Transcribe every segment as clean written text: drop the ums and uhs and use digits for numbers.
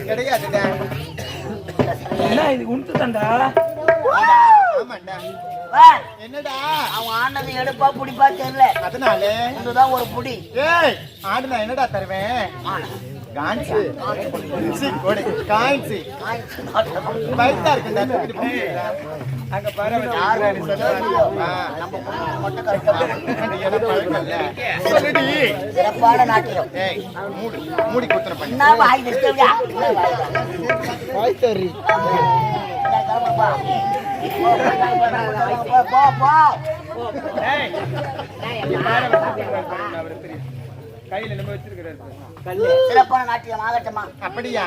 கிடையாதுடா. என்ன இது உண்டு தண்டா? ஆமாண்டா. என்னடா அவன் ஆனது எடுப்பா புடிப்பா தெரியல, அதனால இதுதான் ஒரு புடி. ஏய் ஆடுனா என்னடா தருவேன்? கான்சி கான்சி பைத்தா இருக்குடா. அங்க பாரு சிறப்பான நாட்டியம். மூடி குத்துற பண்ணி என்ன வாய் நிறுத்தவியா? வாய் தரி கையில நம்ம வச்சிருக்கிறாரு. சிறப்பான நாட்டியம் ஆகட்டமா? அப்படியா?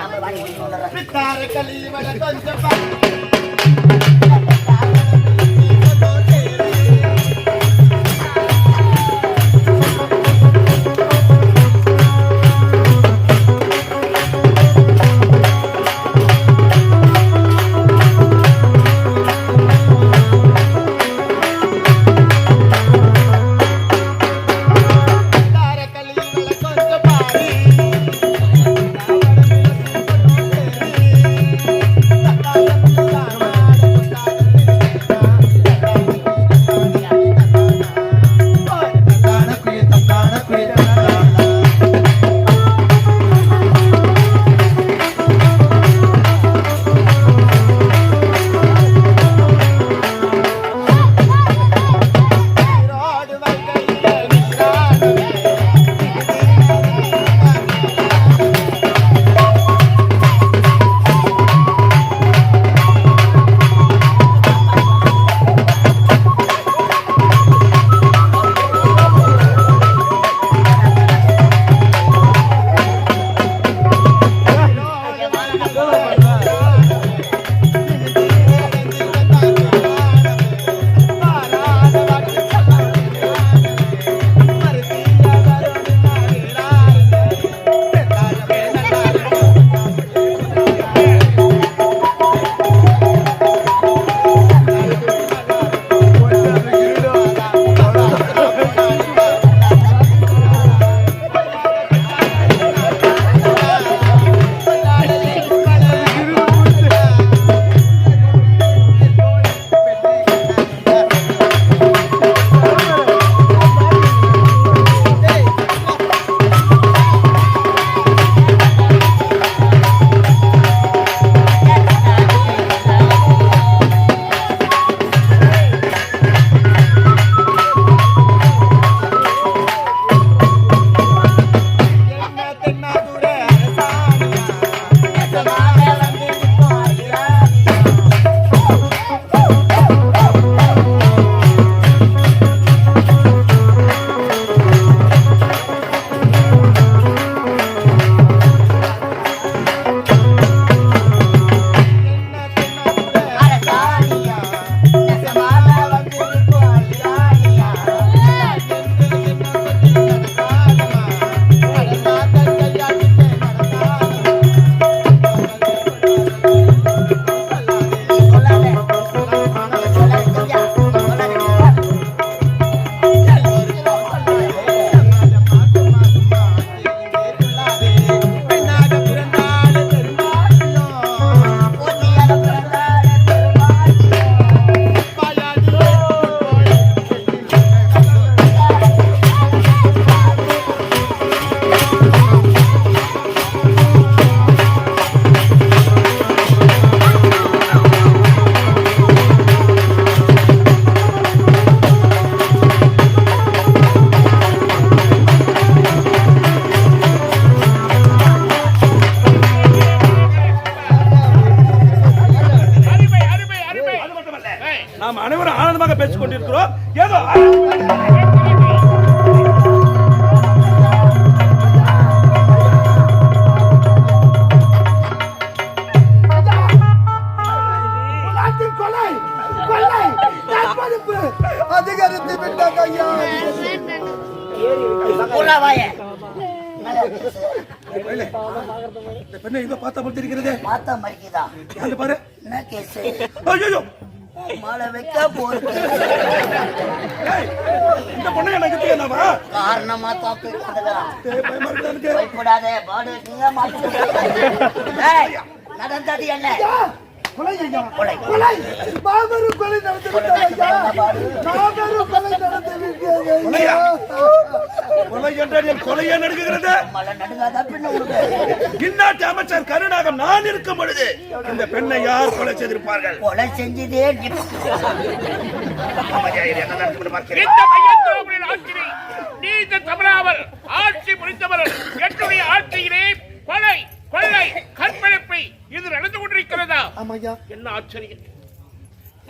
நாம் அனைவரும் ஆனந்தமாக பேசிக் கொண்டிருக்கிறோம். ஏதோ அதிகரித்து விட்டாங்க ஐயா. பெண்ணை இதோ பார்த்தா போல் தெரிகிறது. பார்த்தா மறிக்குதா? பாரு. என்ன கேஸ்? ஐயோ மழை வைக்க போறது ஏய், இந்த பொண்ணை எனக்கு தெரியாதாவா? காரணமா தாக்கு ஏய், பயமா இருக்குடா எனக்கு. பயப்படாதே பாடு நீங்க மாட்டேன் நடந்தது என்ன கொலை ஐயா கொலை. கொலை மாபெரும் கொலை நடந்து விட்டது ஐயா மாபெரும் கொலை நடந்து விட்டது ஐயா கொலை என்றால் என் கொலையே நடுங்குகிறது. மழை நடுங்காதா பின்ன உனக்கு இந்நாட்டு அமைச்சர் கருணாகம் நான் இருக்கும் பொழுது இந்த பெண்ணை யார் கொலை செய்திருப்பார்கள்? கொலை செஞ்சதே என்ன நடந்து பார்க்கிறேன். இந்த மையத்தோவரின் ஆட்சியை நீதி தவறாமல் ஆட்சி முடித்தவர் என்னுடைய ஆட்சியிலே கொலை கொள்ளை கற்பழிப்பை இது நடந்து கொண்டிருக்கிறதா? ஆமாய்யா என்ன ஆச்சரியம்!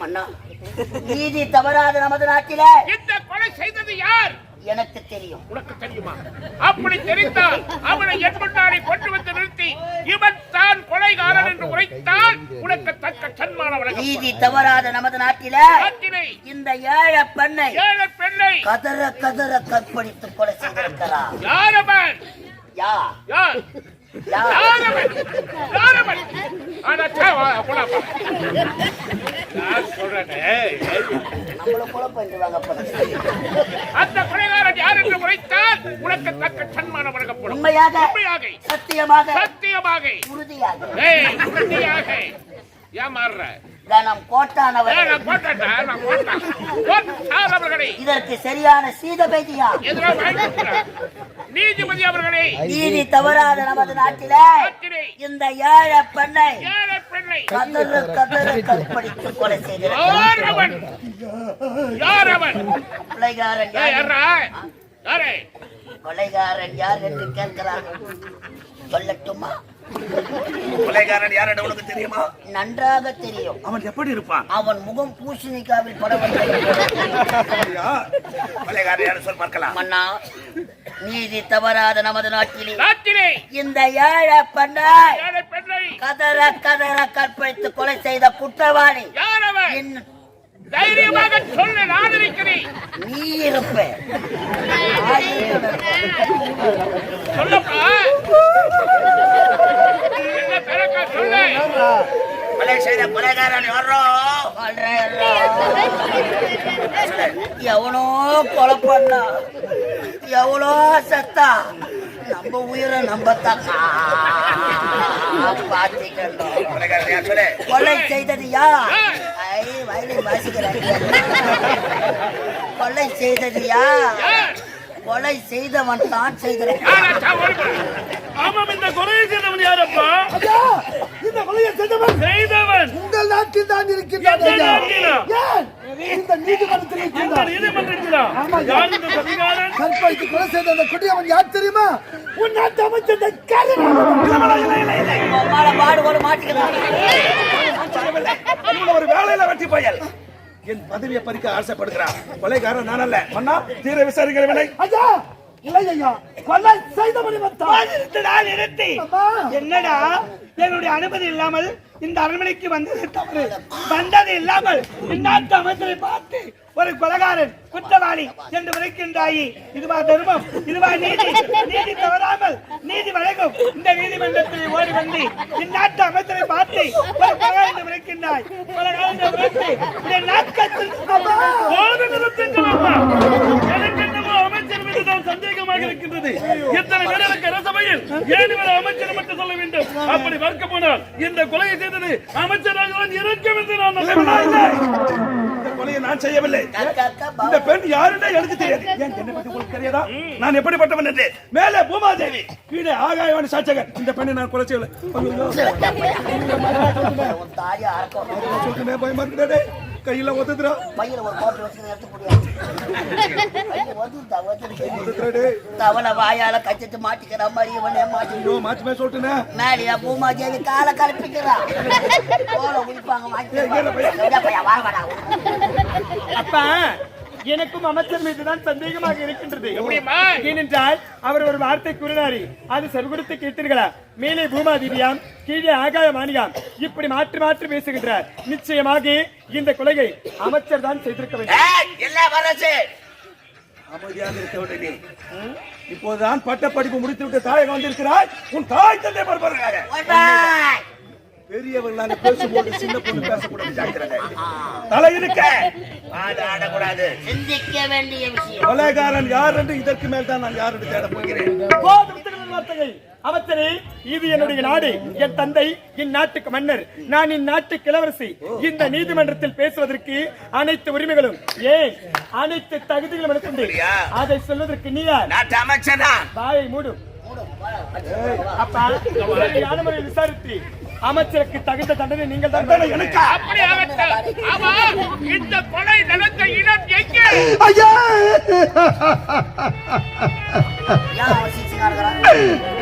மன்னா நீதி தவறாத நமது நாட்டில இந்த கொலை செய்தது யார்? எனக்கு தெரியும். உனக்கு தெரியுமா? அப்படி தெரிந்தால் அவனை என் முன்னாடி கொண்டு வந்து நிறுத்தி இவன் தான் கொலைகாரன் என்று உரைத்தால் உனக்கு தக்க சன்மானம் வழங்கப்படும். நீதி தவறாத நமது நாட்டில இந்த ஏழை பெண்ணை கதற கதற கற்பழித்து கொலை செய்திருக்கிறார். யார் அவன்? யார் யார்? அந்த கொலைகாரன் யார் என்று உரைத்தால் உனக்கு தக்க சன்மானம் வழங்கப்படும். உண்மையாக சத்தியமாக சத்தியமாக உறுதியாக ஏமாறுற நம் கோட்டானவர்கள் இதற்கு சரியான சீதபேதியா நீதிபதி அவர்களே, நீதி தவறாத நமது நாட்டில இந்த ஏழை பெண்ணை கதறு கதறு கற்பழித்து கொலை செய்கிறார். கொலைகாரன் யார் என்று கேட்கிறார்கள். சொல்லட்டுமா? கொலைகாரன் யார் என்று உனக்கு தெரியுமா? நன்றாக தெரியும். அவன் எப்படி இருப்பான்? அவன் முகம் பூசணிக்காவில் படவல்லை. கொலைகாரன் யார் சொல் பார்க்கலாம். மன்னா, நீதி தவறாத நமது நாட்டிலே இந்த ஏழை பெண்ணை கதற கதற கற்பழித்து கொலை செய்த குற்றவாளி தைரியமாக சொல்ல நான் இருக்கிறேன். நீ இருப்ப சொல்லப்பா, என்ன பிறக்க சொல்லு. கொலை செய்த கொலைகாரன் யாரோ? எவனோ கொலை பண்ணா, எவ்வளோ சத்தா, நம்ம உயிரை நம்பத்தான் கொலை செய்தது யார்? வயலில் வாசிக்கிறாங்க. கொலை செய்தது யார்? கொலை செய்தவன் தான் செய்கிறான். ஆமாம், இந்த கொலையை செய்தவன் யாரப்பா? இந்த கொலையை செய்தவன் உங்கள் நாட்டில் தான் இருக்கின்றான். இந்த நீதிமன்றத்தில் இருக்கின்றான். கற்பழித்து கொலை செய்த அந்த கொடியவன் யார் தெரியுமா? உன் நாட்டு அமைச்சர் பாடுபோடு மாட்டிக்கிறான். ஒரு வேலையில வெற்றி பயல் என் பதவியை பறிக்க ஆசைப்படுகிறார். கொலைகாரன் நான் அல்ல. மன்னா, தீர விசாரிக்கிறவனை. ஐயா இல்லை ஐயா, கொலை செய்தவனை என்னடா என்னுடைய அனுமதி இல்லாமல் இந்த அரண்மனைக்கு வந்தது தவறு. வந்தது இல்லாமல் இந்நாட்டு அமைச்சரை பார்த்து ஒரு கொலைகாரன் குற்றவாளி என்று விளைக்கின்றாயி. இதுவா தர்மம்? இதுவா நீதி? நீதி தவறாமல் நீதி வழங்கும் இந்த நீதிமன்றத்தில் ஓடி வந்து இந்நாட்டு அமைச்சரை பார்த்து ஒரு கொலைகாரன் என்று விளைக்கின்றாய். கொலைகாரன் என்று விளைத்து இந்த நாட்கத்தில் அமைச்சர் மீது தான் சந்தேகமாக இருக்கின்றது. எத்தனை பேருக்கு ரசபையில் ஏன் அமைச்சர் மட்டும் சொல்ல வேண்டும்? அப்படி பார்க்க போனால் இந்த கொலையை செய்தது அமைச்சராக இருக்கும் என்று நான் இந்த கொலையை நான் செய்யவில்லை. இந்த பெண் யாருன்னே எனக்கு தெரியாது. என்னை பற்றி உங்களுக்கு தெரியாதா? நான் எப்படிப்பட்டவன் என்று. மேலே பூமாதேவி, கீழே ஆகாயவாணி சாட்சகர். இந்த பெண்ணை நான் கொலை செய்யவில்லை. பயமா இருக்கிறதே. கையில ஒதுதுரா, பையில ஒரு கோட்டை வச்சு எடுத்து முடியாது. தவளை வாயால கச்சிட்டு மாட்டிக்கிற மாதிரி மாற்றுமே சொல்லிட்டுனே. மேலியா பூமாதேவி காலை கலப்பிக்கிறா. அப்பா, எனக்கும் அமைச்சர் மீதுதான் சந்தேகமாக இருக்கின்றது. ஏனென்றால் அவர் ஒரு வார்த்தை கூறினாரு, அது செவிகொடுத்து கேட்டீர்களா? மேலே பூமாதேவியாம், கீழே ஆகாய மாணியாம், இப்படி மாற்றி மாற்றி பேசுகின்றார். நிச்சயமாக இந்த கொலையை அமைச்சர் தான் செய்திருக்க வேண்டும். அமைதியாக இருக்க வேண்டும். இப்போதுதான் பட்ட படிப்பு முடித்துவிட்டு தாயகம் வந்திருக்கிறாய். உன் தாய் தந்தை பார்ப்பார்கள். பெரியவங்க நாங்க பேசும்போது சின்ன பொண்ணு பேசக்கூடாது. ஜாக்கிரதை. தலை இருக்க ஆடக்கூடாது. சிந்திக்க வேண்டிய விஷயம். கொலைகாரன் யார் என்று இதற்கு மேல் தான் நான் யார் என்று தேட போகிறேன். அவசரே, இது என்னுடைய நாடு, என் தந்தை இந்நாட்டுக்கு மன்னர், நான் இந்நாட்டுக்கு இளவரசி. இந்த நீதிமன்றத்தில் பேசுவதற்கு அனைத்து உரிமைகளும், ஏன் அனைத்து தகுதிகளும் எனக்கு உண்டு. அதை சொல்வதற்கு நீ யார்? நாட்டு அமைச்சனா? வாயை மூடும். அப்பா, சரியான முறையில் விசாரித்து அமைச்சருக்கு தகுந்த தண்டனை நீங்கள் தான் எனக்கு. அப்படி ஆகட்டும். ஆமா, இந்த கொலை நடந்த இடம் எங்கே? ஐயா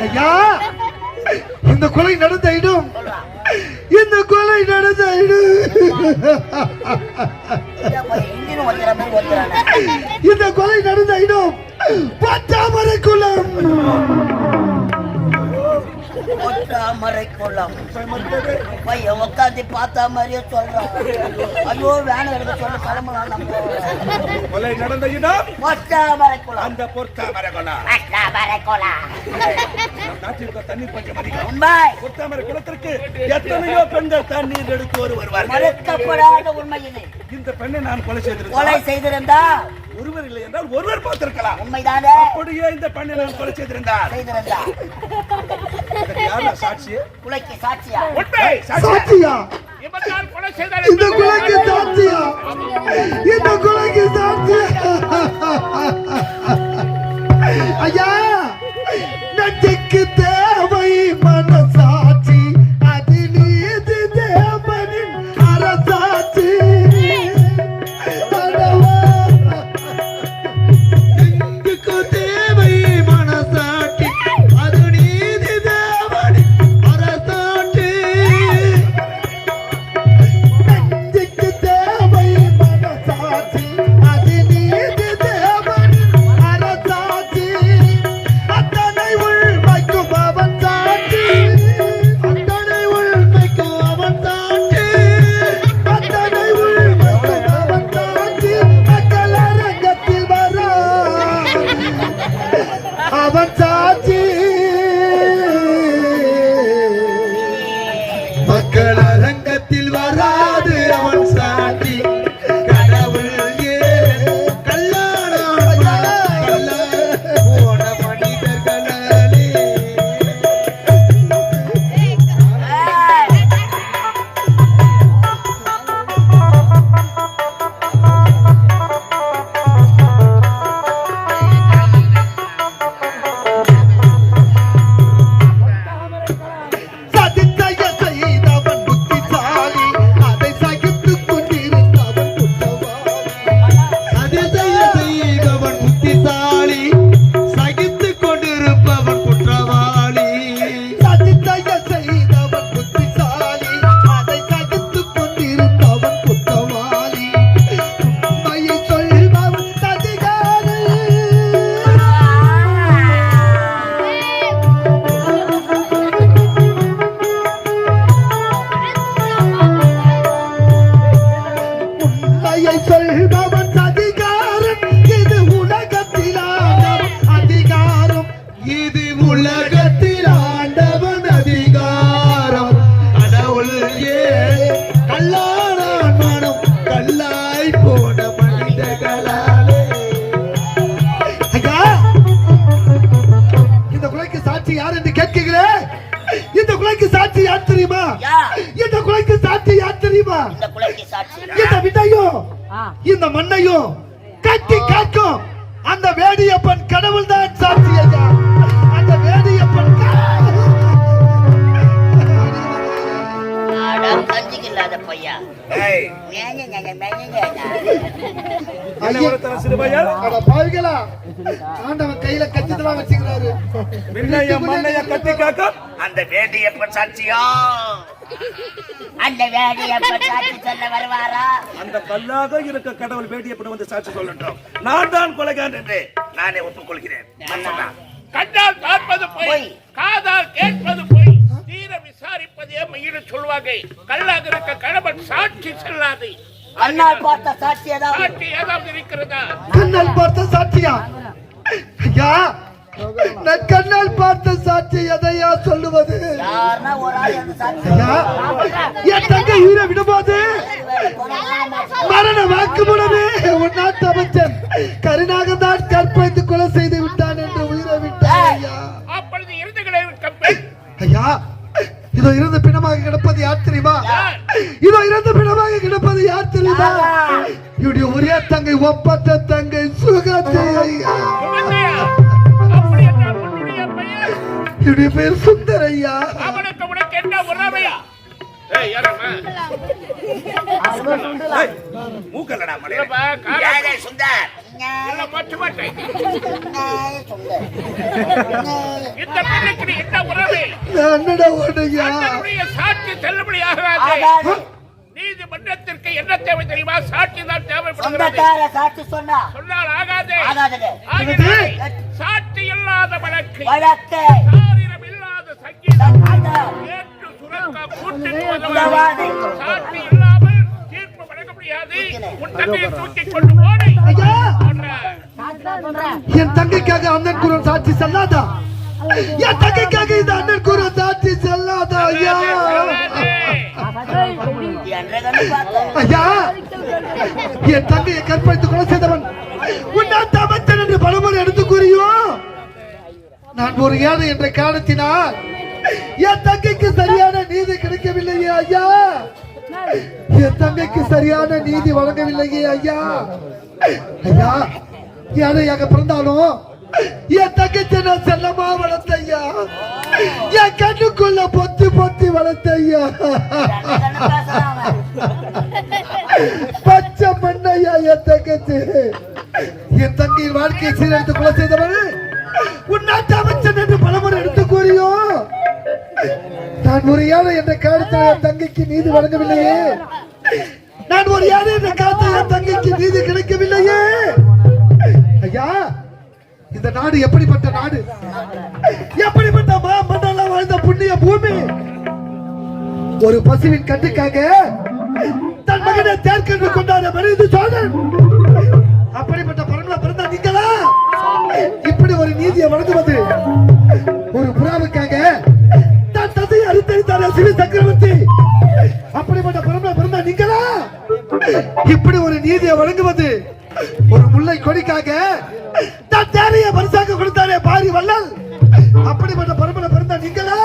ஐயா, இந்த கொலை நடந்த இடம், இந்த கொலை நடந்த இடம், இந்த கொலை நடந்த இடம் பட்டாமரை குளம். பையன் உட்காந்து பார்த்தா மாதிரியே சொல்றான். ஐயோ வேலை எடுக்க சொல்ல கிளம்பலாம். நம்ம கொலை நடந்த இடம் பொட்டாமரைக்குளம். அந்த பொட்டாமரை குளம். பொட்டாமரைக்குளம். நாட்டிற்கு தண்ணீர் பஞ்சம் அதிகம். உண்மை. பொட்டாமரை குளத்திற்கு எத்தனையோ பெண்கள் தண்ணீர் எடுத்து வருவார்கள். மறுக்கப்படாத உண்மை இது. இந்த பெண்ணை நான் கொலை கொலை செய்திருந்தா ஒருவர் இல்லை என்றால் ஒருவர் பார்த்திருக்கலாம். உண்மைதானே? அப்படியே இந்த பெண்ணை நான் கொலை செய்திருந்தார். யார் சாட்சி? கொலைக்கு சாட்சியா? உண்மை. சாட்சியா? இவர்தான் கொலை செய்தார். இந்த கொலைக்கு சாட்சியா? இந்த கொலைக்கு சாட்சியா? ஐயா, நட்சுக்கு தேவை மனசாட்சி, அது நீதி தேவனின் அரசாட்சி. நெஞ்சுக்கு தேவை மனசாட்சி, அது நீதி தேவனின் அரசாட்சி. நெஞ்சுக்கு தேவை மனசாட்சி, அது நீதி தேவனின் அரசாட்சி. அத்தனை உள்மைக்கும் அவன் சாட்சி, அத்தனை உள்மைக்கும் அவன் சாட்சி, அத்தனை உள்மைக்கும் அவன் சாட்சி. மக்கள் அரங்கத்தில் வர அவன் சாட்சி, மக்கள் அரங்கத்தில் வராது அவன் சாட்சி. கடவுள் ஏன் கல்லானான் கல்ல போன மனிதர்களே. சதித்தைய செய்தவன் புத்திசாலி, அதை சகித்துக் கொண்டிருந்தவன் குற்றவாளி. சதித்தைய செய்தவன் புத்திசாலி, சகித்துக் கொண்டிருப்பவன் குற்றவாளி. சதித்தைய செய்தவன் புத்திசாலி, அதை சகித்துக் கொண்டிருந்தவன் குற்றவாளி. உண்மையை சொல்பவன் சதிகாரி. உண்மையை சொல்பவன் அதிகாரம், இது உலகத்தில் ஆண்டவன் அதிகாரம், இது உலகத்தில் ஆண்டவன் அதிகாரம். கடவுள் ஏன் கல்லானான் மனம் கல்லாய் போன மனிதர்களாலே. ஐயா, இந்த கொலைக்கு சாட்சி யார் என்று கேட்கிறேன். இந்த கொலைக்கு சாட்சி யார் தெரியுமா? யார்? இந்த கொலைக்கு சாட்சி யார் தெரியுமா? இந்த கொலைக்கு சாட்சி இந்த விதையும் இந்த மண்ணையும் கட்டி காக்கும் அந்த வேடியப்பன் கடவுள் தான் சாட்சி. ஐயா, அந்த வேடியப்பன் கஞ்சிக்கு இல்லாத பையா. ஆண்டவன் கையில கத்திதான் வச்சுக்கிறாரு. மண்ணைய கட்டி காக்கும் அந்த வேடியப்பன் சாட்சியா? அந்த வேடியப்பன் சாட்சி சொல்ல வருவாரா? அந்த கல்லாக இருக்க கடவுள் வேடியப்பன் வந்து சாட்சி சொல்லட்டும். நான் தான் கொலைகாரன் என்று நானே ஒப்புக்கொள்கிறேன். கண்டால் பார்ப்பது பொய், காதால் கேட்பது பொய், தீர விசாரிப்பதே மெய்யிட சொல்வாங்க. கல்லாக இருக்க கணவன் சாட்சி செல்லாது. கண்ணால் பார்த்த சாட்சி ஏதாவது? சாட்சி ஏதாவது இருக்கிறதா? கண்ணால் பார்த்த சாட்சியா? ஐயா, நான் கண்ணால் பார்த்த சாட்சி எதையா சொல்லுவது? யாருன்னா ஒரு ஆள் வந்து சாட்சி ஐயா, என் தங்கை உயிரை விடும்போது மரண வாக்குமூலமே உன் நாட்டு அமைச்சர் கருணாக தான் கற்பழித்து கொலை செய்து விட்டான் என்று உயிரை விட்டான் ஐயா. அப்பொழுது இருந்துகளை கம்பெனி ஐயா, இதோ இறந்து பிணமாக கிடப்பது யார் தெரியுமா? இதோ இறந்து பிணமாக கிடப்பது யார் தெரியுமா? இவருடைய ஒரே தங்கை, ஒப்பற்ற தங்கை சுகத்தை ஐயா. அப்படி என்றால் உன்னுடைய பெயர்? இவருடைய பெயர் சுந்தர் ஐயா. அவனுக்கு உனக்கு என்ன உறவையா? ஏய் யாரம்மா? மூக்கலடா மலை. இல்லப்பா, காரணம் யாரே சுந்தர் இல்ல மாற்று மாட்டேன். சுந்தர் இந்த பெண்ணுக்கு நீ என்ன உறவு? என்னடா ஓடுங்க? அண்ணனுடைய சாட்சி செல்லுபடி ஆகாது. ஆகாது. நீதிமன்றத்திற்கு என்ன தேவை தெரியுமா? சாட்சி தான் தேவைப்படுகிறது. சொந்தக்கார சாட்சி சொன்னா சொன்னால் ஆகாது. ஆகாதது. ஆகினால் சாட்சி இல்லாத வழக்கு, வழக்கு சாரிரம் இல்லாத சங்கீதம், சங்கீதம். ஏற்று சுரக்க கூட்டுக்கு உதவாது. சாட்சி இல்லாமல் தீர்ப்பு வழங்க முடியாது. உன் தங்கையை தூக்கிக் கொண்டு போடு. ஐயா, போன்ற என் தங்கைக்காக அண்ணன் கூற சாட்சி செல்லாதா? என் தங்கைக்காக இந்த அண்ணன் கூற சாட்சி செல்லாதா ஐயா? என்ற கண்ணு பார்த்தேன். ஐயா, என் தங்கையை கற்பழித்து கொலை செய்தவன் உன் நாட்டு அமைச்சர் என்று பலமுறை எடுத்து கூறியோ, நான் ஒரு ஏழை என்ற காரணத்தினால் என் தங்கைக்கு சரியான நீதி கிடைக்கவில்லையே ஐயா. என் தங்கைக்கு சரியான நீதி வழங்கவில்லையே ஐயா. ஐயா, ஏழையாக பிறந்தாலும் என் தங்கச்சி நான் செல்லமா வளர்த்த ஐயா. என் கண்ணுக்குள்ள பொத்தி பொத்தி வளர்த்த ஐயா. பச்சை மண்ணையா என் தங்கச்சி. என் தங்கையின் வாழ்க்கையை சீரழித்து கொலை செய்தவன் உன் நாட்டு அமைச்சன் என்று பலமுறை எடுத்து கூறியோ, நான் ஒரு ஏழை என்ற காரணத்தில் என் தங்கைக்கு நீதி வழங்கவில்லையே. நான் ஒரு ஏழை என்ற காரணத்தில் என் தங்கைக்கு நீதி கிடைக்கவில்லையே. ஐயா, இந்த நாடு எப்படிப்பட்ட நாடு? எப்படிப்பட்ட மண்டலம் வாழ்ந்த புண்ணிய பூமி? ஒரு பசுவின் கட்டுக்காக தன் மகனை தேர்க்கென்று கொண்டாட மனித சோழன். அப்படிப்பட்ட பரம்பரை பிறந்த நீங்களா இப்படி ஒரு நீதியை வழங்குவது? ஒரு புறாவுக்காக தன் தசையை அறுத்தறித்தார சிவி சக்கரவர்த்தி. அப்படிப்பட்ட பரம்பரை பிறந்த நீங்களா இப்படி ஒரு நீதியை வழங்குவது? ஒரு முல்லை கொடிக்காக தன் தேரையை பரிசாக கொடுத்தாரே பாரி வள்ளல். அப்படிப்பட்ட பரம்பரை பிறந்த நீங்களா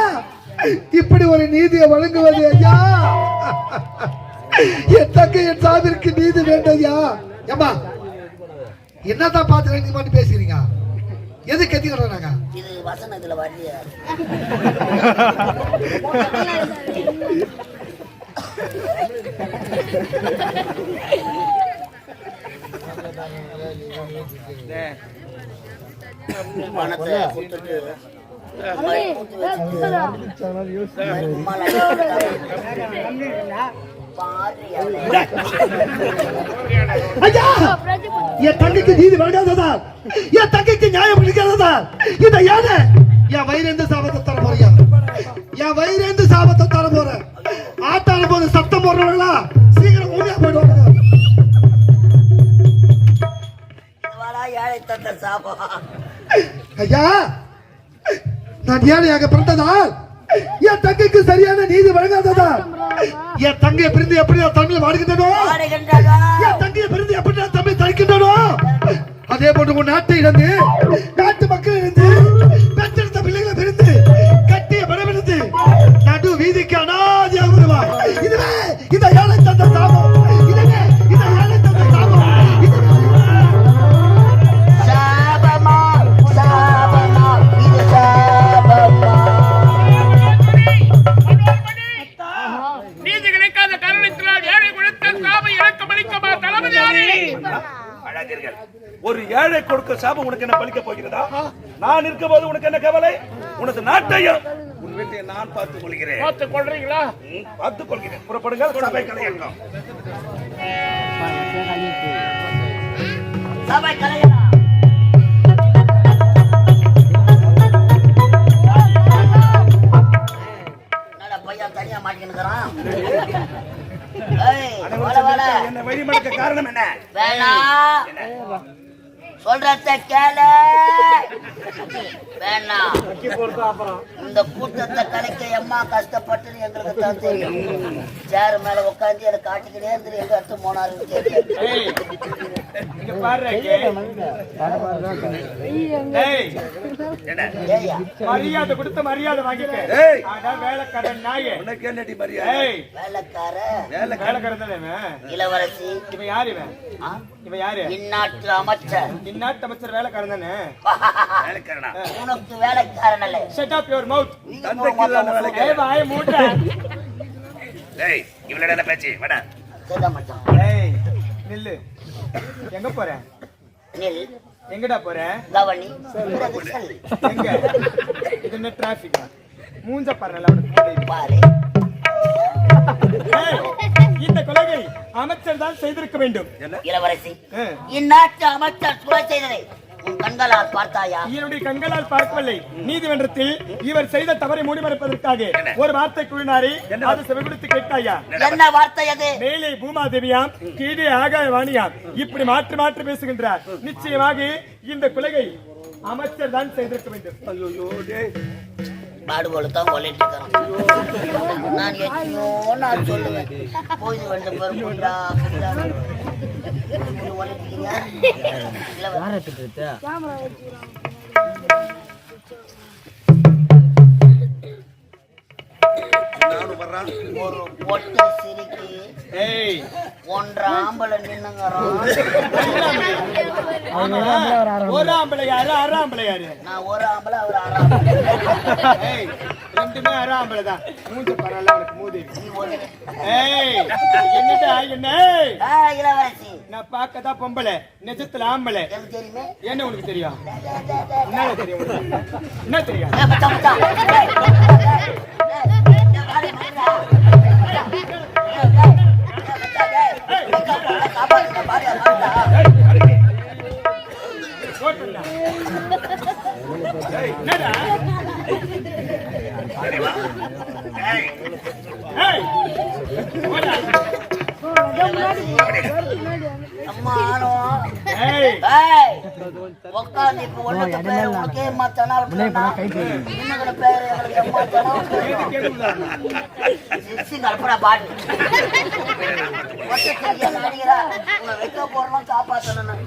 இப்படி ஒரு நீதியை வழங்குவது ஐயா? என் தங்கை என் சாவிற்கு நீதி வேண்டும் ஐயா. ஏமா, என்னதான் பார்த்து நீங்க மட்டும் பேசுறீங்க? எது கத்திக்கிறாங்க? இது வசனத்துல வழியா பணத்தை கொடுத்துட்டு ஐயா, என் தங்கைக்கு நீதி வழங்காததா? என் தங்கைக்கு நியாயம் கிடைக்காததா? இந்த யானை என் வயிறேந்து சாபத்தை தர போறியா? என் வயிறேந்து சாபத்தை தர போற. ஆட்டான போது சத்தம் போடுறவங்களா சீக்கிரம் ஊழியா போயிடுவாங்க. ஏழை தந்த சாபம். ஐயா, நான் ஏழையாக பிறந்ததால் என் தங்கைக்கு சரியான நீதி வழங்காததா? என் தங்கையை பிரிந்து எப்படி நான் தமிழ் வாடுகின்றனோ, என் தங்கையை பிரிந்து எப்படி நான் தமிழ் தடுக்கின்றனோ, அதே போன்று உன் நாட்டை இழந்து நாட்டு மக்கள் இருந்து பெற்றெடுத்த பிள்ளைகளை பிரிந்து கட்டிய பணமிருந்து நடு வீதிக்கு அனாதியாக வருவார். இதுவே இந்த ஏழை தந்த சாபம். இதுவே இந்த ஏழை தந்த சாபம். சாபமா சாபமா இது சாபமா. நீதி கிடைக்காத காரணத்தினால் ஏழை கொடுத்த சாபம் இறக்கம் அளிக்கமா தளபதியாரே? அழகர்கள், ஒரு ஏழை கொடுக்க சாபம் உனக்கு என்ன பலிக்க போகிறதா? நான் இருக்கும்போது உனக்கு என்ன கவலை? உனது நாட்டையும் உன் வீட்டை நான் பார்த்துக் கொள்கிறேன். பார்த்துக் கொள்றீங்களா? பார்த்துக் கொள்கிறேன். புறப்படுங்கள். சபை கலையங்கம். சபை கலையா. பையன் தனியா மாட்டிக்கிறான். என்ன வழி மடக்க காரணம் என்ன? வேணாம். சொல்றத கேளு. வேணாம், இந்த கூட்டத்தை கலைக்க எம்மா கஷ்டப்பட்டு எங்களுக்கு தான் தெரியும். சேர் மேல உட்காந்து எனக்கு காட்டிக்கிட்டே இருந்து எங்க அடுத்து போனாருன்னு தெரியும். மரியாதை கொடுத்த மரியாதை வாங்கிக்க. வேலைக்காரன் நாயே உனக்கு என்னடி மரியாதை? வேலைக்காரன் தானே இளவரசி. இவன் யாரு? இவன் யாரு? இந்நாட்டு அமைச்சர். இந்நாட்டு அமைச்சர் வேலைக்காரன் தானே? வேலைக்காரனா? உனக்கு வேலைக்காரன் அல்ல. Shut up your mouth. வாயை மூடு. டேய் இவளோட என்ன பேச்சு? வாடா. சேதா மச்சான். ஏய் நில்லு. எங்க போற? நில். எங்கடா போற? கவனி. எங்க? இது என்ன டிராபிக்? மூஞ்ச பாருல அவனுக்கு பாரு. இந்த கொலையை அமைச்சர் தான் செய்திருக்க வேண்டும். இளவரசி, இந்நாட்டு அமைச்சர் கொலை செய்ததை உன் கண்களால் பார்த்தாயா? என்னுடைய கண்களால் பார்க்கவில்லை. நீதிமன்றத்தில் இவர் செய்த தவறை மூடிமறைப்பதற்காக ஒரு வார்த்தை கூறினாரே, அது செவிகொடுத்து கேட்டாயா? என்ன வார்த்தை அது? மேலே பூமாதேவியாம், கீழே ஆகாயவாணியாம், இப்படி மாற்றி மாற்றி பேசுகின்றார். நிச்சயமாக இந்த கொலையை அமைச்சர் தான் செய்திருக்க வேண்டும். பாடுபடுத்தான் கொலைட்டு நான் எத்தனையோ நான் சொல்லுவேன். போய் வந்து பெருமுண்டா ஒரு பொட்டு சிரிக்கு ஒன்றரை ஆம்பளை நின்னுங்கிறான். ஒரு ஆம்பளை யாரு? அரை ஆம்பளை யாரு? நான் ஒரு ஆம்பளை, அவர் அரை ஆம்பளை. ரெண்டுமே அரை ஆம்பளை தான். மூஞ்ச பரவாயில்ல அவனுக்கு மூதி. என்னடா என்ன? இளவரசி, நான் பார்க்கதான் பொம்பளை, நிஜத்துல ஆம்பளை. தெரியுமே. என்ன உனக்கு தெரியும்? என்ன தெரியும்? என்ன தெரியும்? உட்காந்து இப்ப ஒண்ணுக்கு பேரு உனக்கே மாத்தானா பேரு கல்பனா பாட்டு வைக்க போறோம் காப்பாத்தணும்.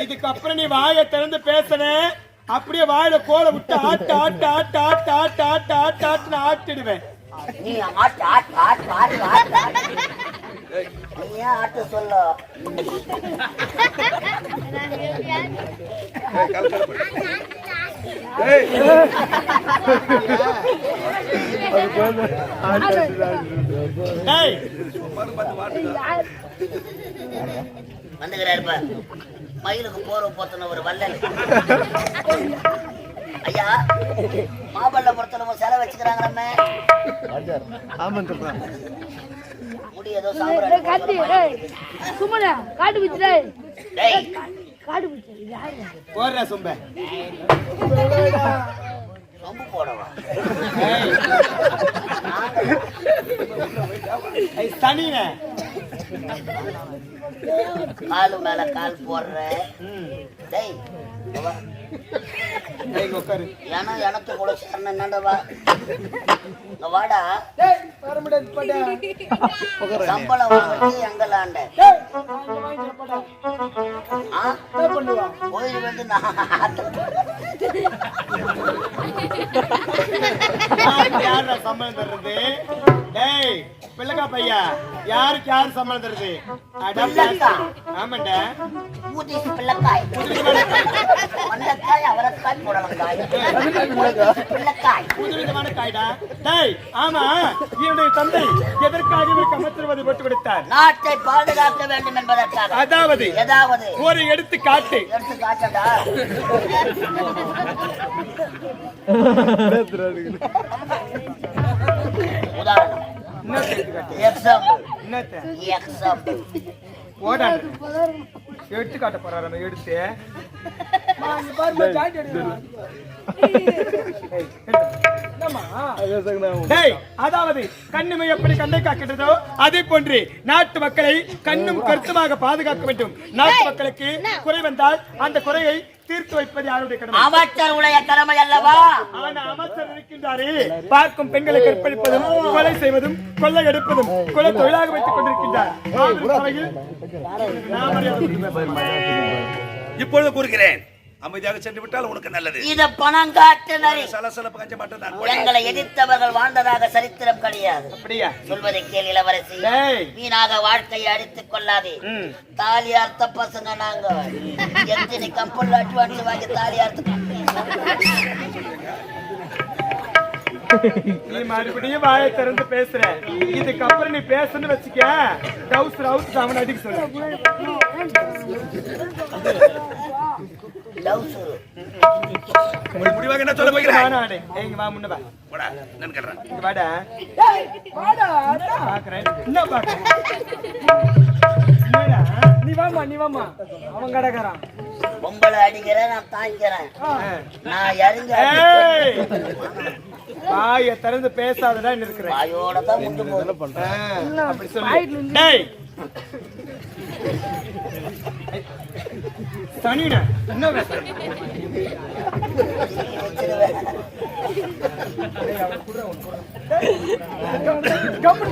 இதுக்கப்புறம் நீ வாயை திறந்து பேசுன, அப்படியே வாயில கோலை விட்டு ஆட்டு ஆட்டு ஆட்டு ஆட்டு ஆட்டு ஆட்டு ஆட்டு ஆட்டுன்னு ஆட்டிடுவேன். நீ ஆட்டு ஆட்டு ஆட்டு ஆட்டு ஆட்டு நீ ஏன் ஆட்டு சொல்ல? வந்துகிறாரு மயிலுக்கு போற போத்தன ஒரு வல்லல். ஐயா, மாமல்லபுரத்துல சிலை வச்சுக்கிறாங்க. முடி ஏதோ போடுற சொம்ப ரொம்ப போடவா? தனிய காலு மேல கால் போடுற. ஏன்னா எனக்கு கூட என்னண்டவா வாடா சம்பளம் வாங்கி எங்களாண்ட கோயில் வந்து யாரு சம்பளம் தர்றது? பிள்ளைக்கா பையா, யாருக்கு யாரு சம்பளம் தருது? ஆமாண்டா, பிள்ளைக்காய் அவரைக்காய் புடலங்காய் பிள்ளைக்காய் புதுவிதமான காய்டா. ஆமா, என்னுடைய தந்தை எதற்காக இவருக்கு அமைச்சரவை போட்டு கொடுத்தார்? நாட்டை பாதுகாக்க வேண்டும் என்பதற்காக. அதாவது ஏதாவது ஒரு எடுத்து காட்டு. எடுத்து காட்டடா. உதாரணம், எக்ஸாம்பிள் எடுத்து காட்ட போறாரு. எடுத்து டேய், அதாவது கண்ணுமை எப்படி கண்ணை காக்கின்றதோ அதே போன்று நாட்டு மக்களை கண்ணும் கருத்துமாக பாதுகாக்க வேண்டும். நாட்டு மக்களுக்கு குறை வந்தால் அந்த குறையை தீர்த்து வைப்பது யாருடைய கடமை? அமைச்சருடைய கடமை அல்லவா? ஆனா அமைச்சர் இருக்கின்றாரே, பார்க்கும் பெண்களை கற்பழிப்பதும் கொலை செய்வதும் கொள்ளை எடுப்பதும் கொலை தொழிலாக வைத்துக் கொண்டிருக்கின்றார். இப்பொழுது கூறுகிறேன், அமைதியாக சென்று விட்டால் உனக்கு நல்லது. இது பணம் காட்டு நரி. சலசலப்பு கஞ்ச மாட்டேன் நான். எங்களை எதிர்த்தவர்கள் வாழ்ந்ததாக சரித்திரம் கிடையாது. அப்படியா? சொல்வதை கேள் இளவரசி. டேய், வீணாக வாழ்க்கையை அடித்துக் கொள்ளாதே. தாலி அர்த்த பசங்க நாங்க. எத்தனை கம்பெனில அட்வான்ஸ் வாங்கி தாலி அர்த்த நீ மறுபடியும் வாயை திறந்து பேசுற. இதுக்கப்புறம் நீ பேசுன்னு வச்சுக்க, டவுசர் அவுட் அவன் அடிக்க சொல்லு. முடிவாக என்ன சொல்ல போகிறேன்? நானே எங்க வா முன்ன வா. போடா நான் கேக்குறேன். இங்க வாடா. பாக்குறேன். என்ன பாக்குறேன்? என்னடா? நீ வாமா. அவன் கடகறான். பொம்பளை அடிக்கிறேன், நான் தாங்கிறேன். நான் இறங்கி வாயை திறந்து பேசாதடா இருக்கிறேன். வாயோட தான் முட்டு போகுது. அப்படி சொல்லு. டேய், சனினா என்ன பேசுற?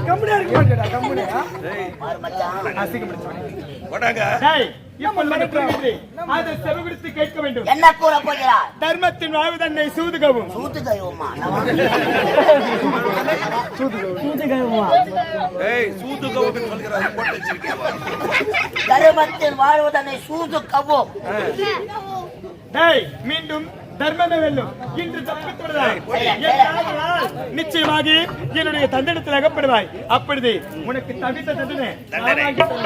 கம்பெனியா இருக்க மாட்டேடா. கம்பெனியா மாறு மச்சான். அசிங்க பிடிச்சவனே. போடாங்க. டேய், இப்ப நடக்கிறது அதை செவிகுடுத்து கேட்க வேண்டும். என்ன கூற போகிறார்? தர்மத்தின் வாழ்வு தன்னை சூதுகவும். சூத்து கைவுமா? ஏய் சூது கவுக்கு சொல்கிறாய் போட்டு வச்சிருக்கியா? தர்மத்தின் வாழ்வு தன்னை சூது கவும். டேய், மீண்டும் தர்மமே வெல்லும். இன்று தப்பித்து விடுவாய். நிச்சயமாக என்னுடைய தண்டனத்தில் அகப்படுவாய். அப்பொழுது உனக்கு தவித்த தண்டனை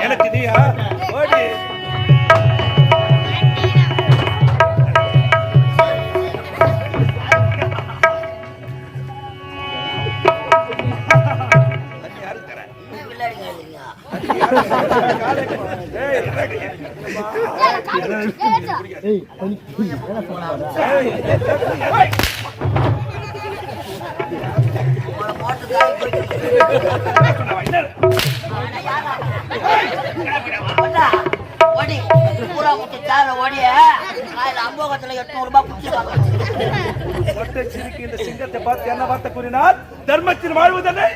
எனக்கு நீயா? ஓடி. இந்த சிங்கத்தை பார்த்து என்ன வார்த்தை கூறினார்? தர்மத்தின் வாழ்வு தானே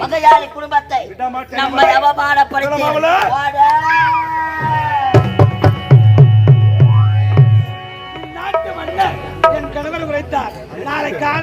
மகையாளி குடும்பத்தை நம்மை அவமானப்படுத்தி நாட்டு மன்னர் என் கணவர் உரைத்தார். நாளை காலை